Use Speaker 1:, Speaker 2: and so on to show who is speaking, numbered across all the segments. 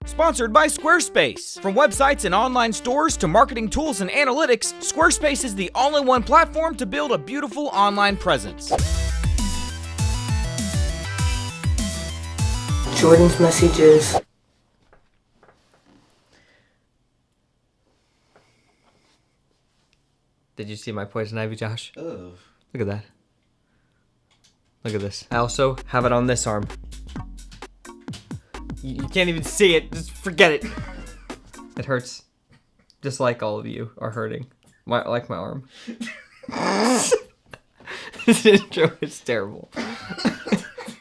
Speaker 1: Sponsored by Squarespace. From websites and online stores to marketing tools and analytics, Squarespace is the all-in-one platform to build a beautiful online presence.
Speaker 2: Jordan's messages.
Speaker 3: Did you see my poison ivy, Josh?
Speaker 4: Oh.
Speaker 3: Look at that. Look at this. I also have it on this arm. You can't even see it. Just forget it. It hurts. Just like all of you are hurting. Like my arm. This intro is terrible.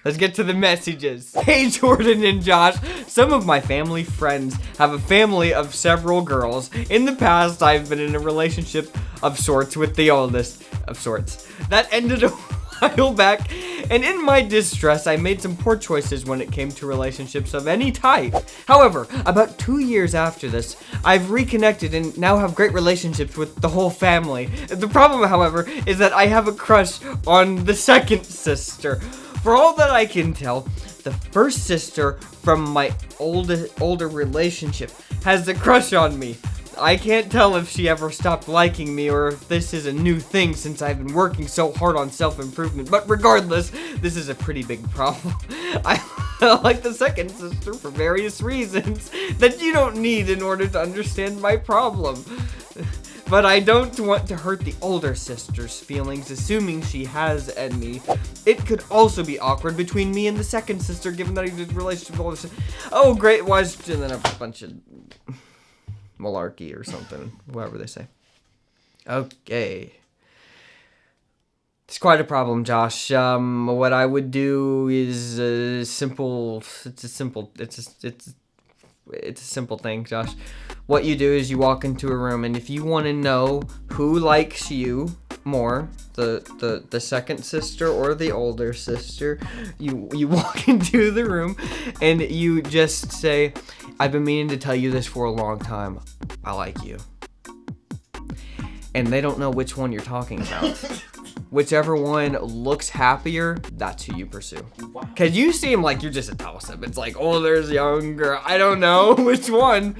Speaker 3: Let's get to the messages. Hey, Jordan and Josh. Some of my family friends have a family of several girls. In the past, I've been in a relationship of sorts with the oldest of sorts. That ended a while back, and in my distress, I made some poor choices when it came to relationships of any type. However, about 2 years after this, I've reconnected and now have great relationships with the whole family. The problem, however, is that I have a crush on the second sister. For all that I can tell, the first sister from my older relationship has a crush on me. I can't tell if she ever stopped liking me or if this is a new thing since I've been working so hard on self-improvement. But regardless, this is a pretty big problem. I like the second sister for various reasons that you don't need in order to understand my problem. But I don't want to hurt the older sister's feelings, assuming she has any. It could also be awkward between me and the second sister, given that I did a relationship with the older sister. Oh, great, was and then a bunch of malarkey or something, whatever they say. Okay. It's quite a problem, Josh. What I would do is a simple thing, Josh. What you do is you walk into a room, and if you want to know who likes you more, the second sister or the older sister, you walk into the room and you just say, I've been meaning to tell you this for a long time. I like you. And they don't know which one you're talking about. Whichever one looks happier, that's who you pursue. Cause you seem like you're just a toss-up. It's like, oh, there's younger. I don't know which one.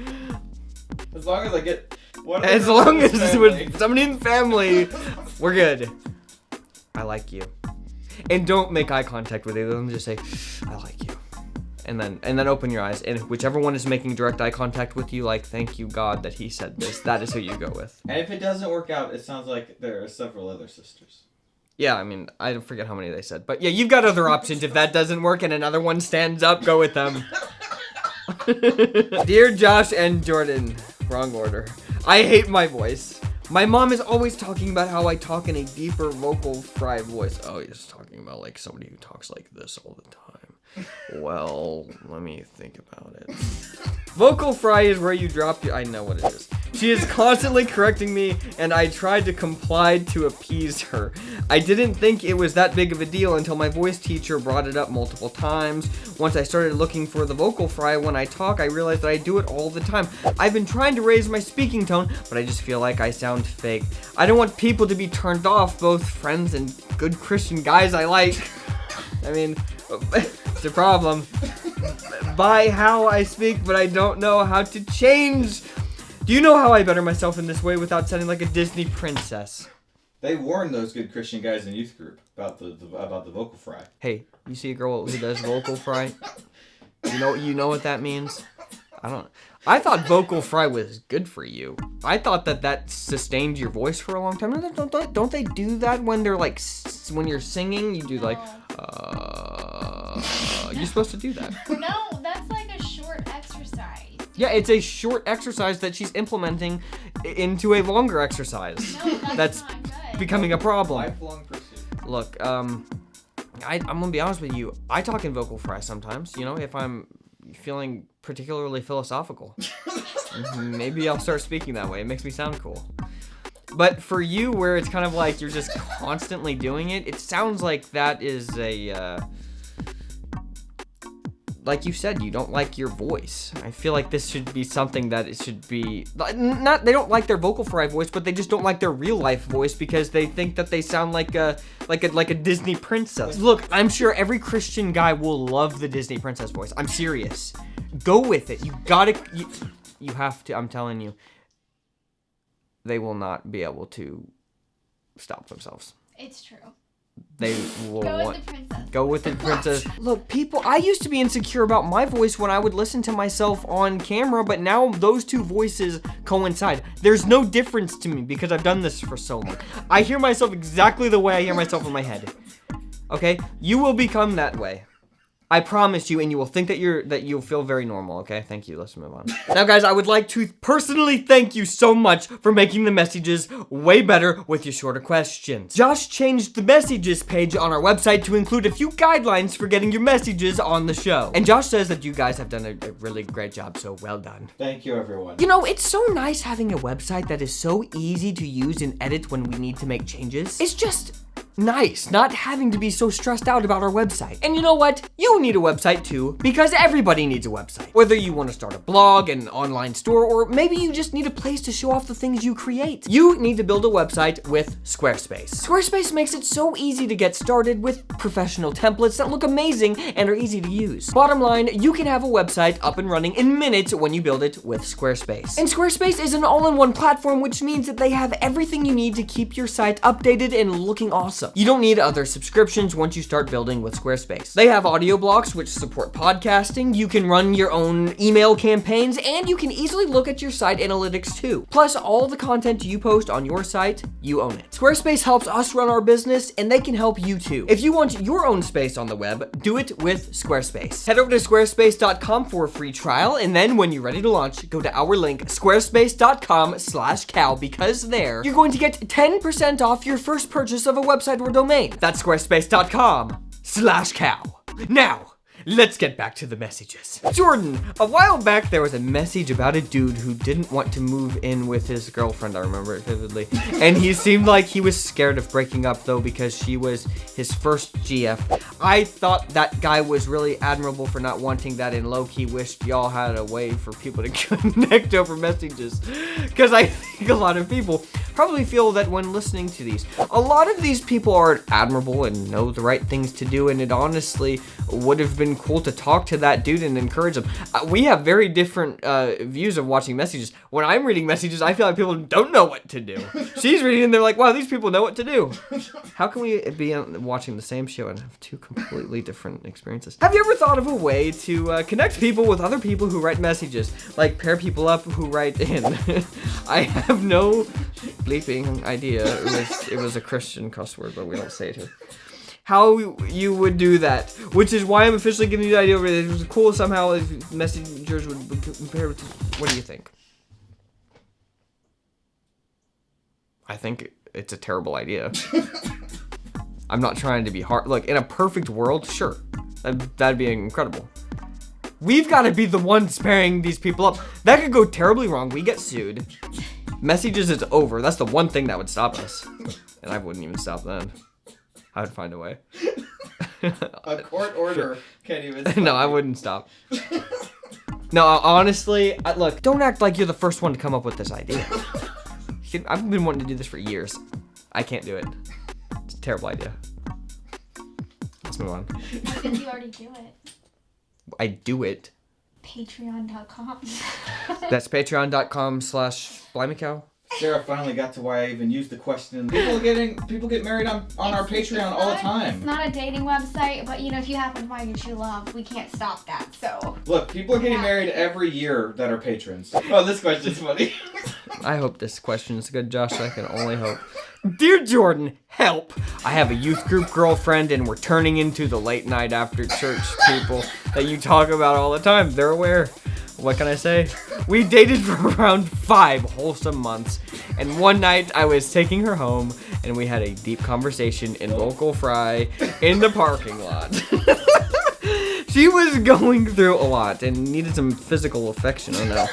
Speaker 4: As long as I get one.
Speaker 3: As long as it's with somebody in the family, we're good. I like you. And don't make eye contact with either of them. Just say, I like you. And then open your eyes. And whichever one is making direct eye contact with you, like, thank you, God, that he said this. That is who you go with.
Speaker 4: And if it doesn't work out, it sounds like there are several other sisters.
Speaker 3: Yeah, I mean, I forget how many they said. But yeah, you've got other options. If that doesn't work and another one stands up, go with them. Dear Josh and Jordan. Wrong order. I hate my voice. My mom is always talking about how I talk in a deeper vocal fry voice. Oh, he's talking about like somebody who talks like this all the time. Well, let me think about it. Vocal fry is where you drop your... I know what it is. She is constantly correcting me, and I tried to comply to appease her. I didn't think it was that big of a deal until my voice teacher brought it up multiple times. Once I started looking for the vocal fry when I talk, I realized that I do it all the time. I've been trying to raise my speaking tone, but I just feel like I sound fake. I don't want people to be turned off, both friends and good Christian guys I like. I mean, it's a problem. By how I speak, but I don't know how to change. Do you know how I better myself in this way without sounding like a Disney princess?
Speaker 4: They warned those good Christian guys in youth group about the vocal fry.
Speaker 3: Hey, you see a girl who does vocal fry? You know what that means? I thought vocal fry was good for you. I thought that sustained your voice for a long time. Don't they do that when they're like when you're singing? You do like you're supposed to do that.
Speaker 5: No, that's like a short exercise.
Speaker 3: Yeah, it's a short exercise that she's implementing into a longer exercise.
Speaker 5: No, that's not good.
Speaker 3: Becoming a problem.
Speaker 4: Lifelong pursuit.
Speaker 3: Look, I'm gonna be honest with you. I talk in vocal fry sometimes. You know, if I'm feeling particularly philosophical, maybe I'll start speaking that way. It makes me sound cool. But for you, where it's kind of like you're just constantly doing it, it sounds like that is a like you said, you don't like your voice. I feel like this should be something that it should be, not, they don't like their vocal fry voice, but they just don't like their real life voice because they think that they sound like a Disney princess. Look, I'm sure every Christian guy will love the Disney princess voice. I'm serious. Go with it. You have to, I'm telling you, they will not be able to stop themselves.
Speaker 5: It's true.
Speaker 3: They will
Speaker 5: Go with the princess.
Speaker 3: Look, people, I used to be insecure about my voice when I would listen to myself on camera, but now those two voices coincide. There's no difference to me because I've done this for so long. I hear myself exactly the way I hear myself in my head. Okay? You will become that way. I promise you, and you will think that you'll feel very normal, okay? Thank you, let's move on. Now, guys, I would like to personally thank you so much for making the messages way better with your shorter questions. Josh changed the messages page on our website to include a few guidelines for getting your messages on the show. And Josh says that you guys have done a really great job, so well done.
Speaker 4: Thank you, everyone.
Speaker 3: You know, it's so nice having a website that is so easy to use and edit when we need to make changes. It's just nice not having to be so stressed out about our website. And you know what? You need a website too, because everybody needs a website. Whether you want to start a blog, an online store, or maybe you just need a place to show off the things you create. You need to build a website with Squarespace. Squarespace makes it so easy to get started with professional templates that look amazing and are easy to use. Bottom line, you can have a website up and running in minutes when you build it with Squarespace. And Squarespace is an all-in-one platform, which means that they have everything you need to keep your site updated and looking awesome. You don't need other subscriptions once you start building with Squarespace. They have audio blocks which support podcasting, you can run your own email campaigns, and you can easily look at your site analytics too. Plus, all the content you post on your site, you own it. Squarespace helps us run our business, and they can help you too. If you want your own space on the web, do it with Squarespace. Head over to squarespace.com for a free trial, and then when you're ready to launch, go to our link, squarespace.com/cow, because there, you're going to get 10% off your first purchase of a website or domain. That's squarespace.com/cow. Now, let's get back to the messages. Jordan, a while back there was a message about a dude who didn't want to move in with his girlfriend, I remember it vividly. And he seemed like he was scared of breaking up though because she was his first GF. I thought that guy was really admirable for not wanting that, and low-key wished y'all had a way for people to connect over messages. Because I think a lot of people probably feel that when listening to these, a lot of these people are admirable and know the right things to do, and it honestly would have been cool to talk to that dude and encourage him. We have very different views of watching messages. When I'm reading messages, I feel like people don't know what to do. She's reading and they're like, wow, these people know what to do. How can we be watching the same show and have two completely different experiences? Have you ever thought of a way to connect people with other people who write messages? Like pair people up who write in? I have no bleeping idea. It was a Christian cuss word, but we don't say it here. How you would do that, which is why I'm officially giving you the idea. It was cool somehow if messengers would compare with. What do you think? I think it's a terrible idea. I'm not trying to be hard. Look, in a perfect world, sure, that'd be incredible. We've got to be the ones pairing these people up. That could go terribly wrong. We get sued. Messages is over. That's the one thing that would stop us, and I wouldn't even stop then. I would find a way.
Speaker 4: A court order can't even stop.
Speaker 3: No, I wouldn't stop. No, honestly, look, don't act like you're the first one to come up with this idea. I've been wanting to do this for years. I can't do it. It's a terrible idea. Let's move on.
Speaker 5: Why did you already do it?
Speaker 3: I do it.
Speaker 5: Patreon.com.
Speaker 3: That's patreon.com/Blimey Cow.
Speaker 4: Sarah finally got to why I even used the question. People get married on our Patreon all the time.
Speaker 5: It's not a dating website, but if you happen to find a true love, we can't stop that. So
Speaker 4: look, people are getting married every year that are patrons. Oh, this question's funny.
Speaker 3: I hope this question is good, Josh. I can only hope. Dear Jordan, help! I have a youth group girlfriend and we're turning into the late night after church people that you talk about all the time. They're aware. What can I say? We dated for around 5 wholesome months, and one night I was taking her home and we had a deep conversation in Vocal Fry in the parking lot. She was going through a lot and needed some physical affection. I know.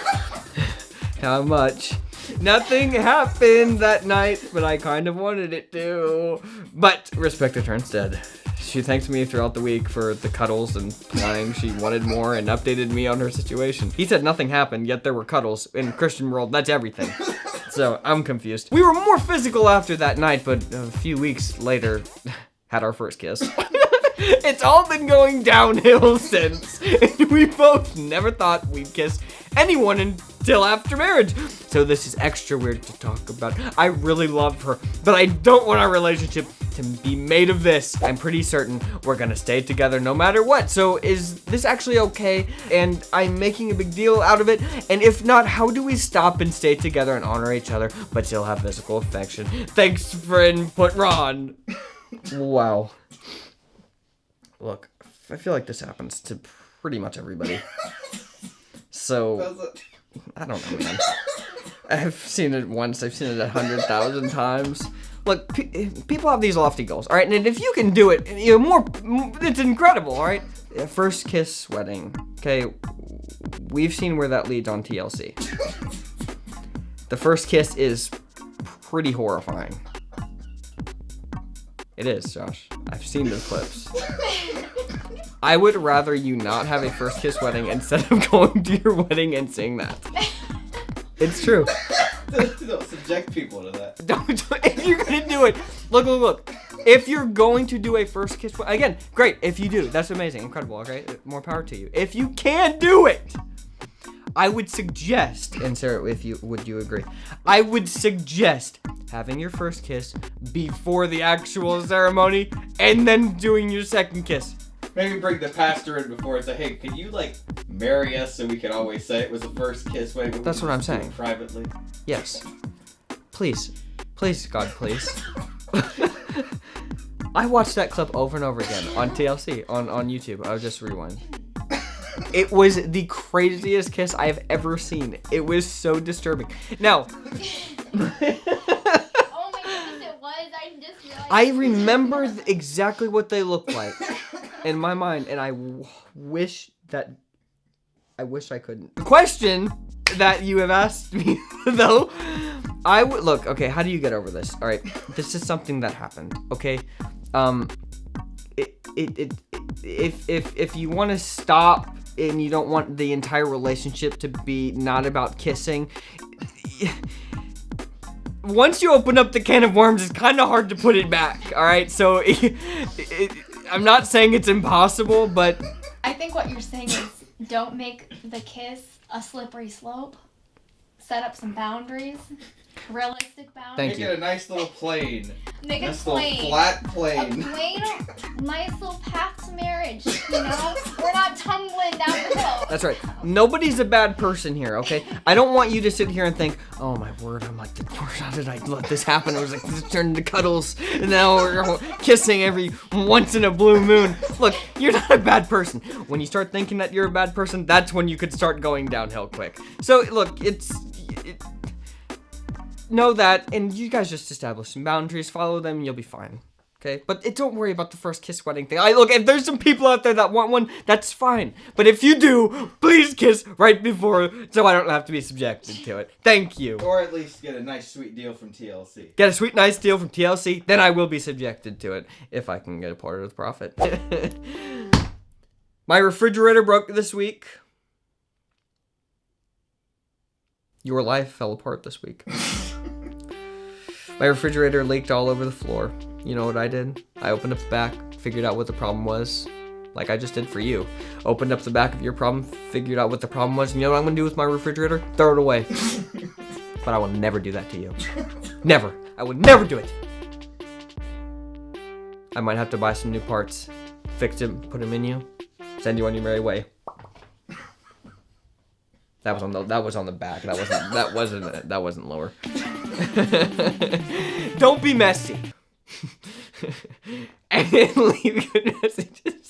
Speaker 3: How much? Nothing happened that night, but I kind of wanted it to. But respected her instead. She thanked me throughout the week for the cuddles and saying she wanted more and updated me on her situation. He said nothing happened, yet there were cuddles. In Christian world, that's everything. So I'm confused. We were more physical after that night, but a few weeks later, had our first kiss. It's all been going downhill since. And we both never thought we'd kiss anyone until after marriage. So this is extra weird to talk about. I really love her, but I don't want our relationship to be made of this. I'm pretty certain we're gonna stay together no matter what. So is this actually okay? And I'm making a big deal out of it. And if not, how do we stop and stay together and honor each other, but still have physical affection? Thanks for input, Ron. Wow. Look, I feel like this happens to pretty much everybody. So, I don't know, man. I've seen it once, I've seen it 100,000 times. Look, people have these lofty goals, all right? And if you can do it, it's incredible, all right? First kiss wedding, okay? We've seen where that leads on TLC. The first kiss is pretty horrifying. It is, Josh. I've seen those clips. I would rather you not have a first kiss wedding instead of going to your wedding and seeing that. It's true.
Speaker 4: Don't subject people to that.
Speaker 3: Don't, if you're gonna do it, look. If you're going to do a first kiss, again, great. If you do, that's amazing, incredible. Okay, more power to you. If you can do it, I would suggest, and Sarah, would you agree? I would suggest having your first kiss before the actual ceremony, and then doing your second kiss.
Speaker 4: Maybe bring the pastor in before and say, hey, can you, like, marry us so we can always say it was the first kiss?
Speaker 3: That's what I'm saying.
Speaker 4: Privately.
Speaker 3: Yes. Please, God, please. I watched that clip over and over again on TLC, on YouTube. I'll just rewind. It was the craziest kiss I have ever seen. It was so disturbing. Now...
Speaker 5: Oh my goodness, it was. I just realized.
Speaker 3: I remember exactly what they looked like in my mind, and I wish I couldn't. The question that you have asked me, though, I would look. Okay, how do you get over this? All right, this is something that happened. Okay, if you want to stop and you don't want the entire relationship to be not about kissing. Once you open up the can of worms, it's kind of hard to put it back, all right? So I'm not saying it's impossible, but...
Speaker 5: I think what you're saying is don't make the kiss a slippery slope. Set up some boundaries. Realistic boundaries.
Speaker 3: Thank you.
Speaker 4: Make it a nice little plane.
Speaker 5: Make it
Speaker 4: nice
Speaker 5: plain.
Speaker 4: little flat
Speaker 5: A
Speaker 4: plane.
Speaker 5: plain, nice little path to marriage, you know? We're not tumbling down the hill.
Speaker 3: That's right. Nobody's a bad person here, okay? I don't want you to sit here and think, oh my word, I'm like, how did I let this happen? It was like, this turned into cuddles, and now we're kissing every once in a blue moon. Look, you're not a bad person. When you start thinking that you're a bad person, that's when you could start going downhill quick. So, look, know that, and you guys just establish some boundaries, follow them, and you'll be fine. Okay? But don't worry about the first kiss wedding thing. Look, if there's some people out there that want one, that's fine. But if you do, please kiss right before, so I don't have to be subjected to it. Thank you.
Speaker 4: Or at least get a nice, sweet deal from TLC.
Speaker 3: Get a sweet, nice deal from TLC, then I will be subjected to it, if I can get a part of the profit. My refrigerator broke this week. Your life fell apart this week. My refrigerator leaked all over the floor. You know what I did? I opened up the back, figured out what the problem was, like I just did for you. Opened up the back of your problem, figured out what the problem was, and you know what I'm gonna do with my refrigerator? Throw it away. But I will never do that to you. Never. I would never do it. I might have to buy some new parts, fix them, put them in you, send you on your merry way. That was on the back. That wasn't lower. Don't be messy. And leave good messages.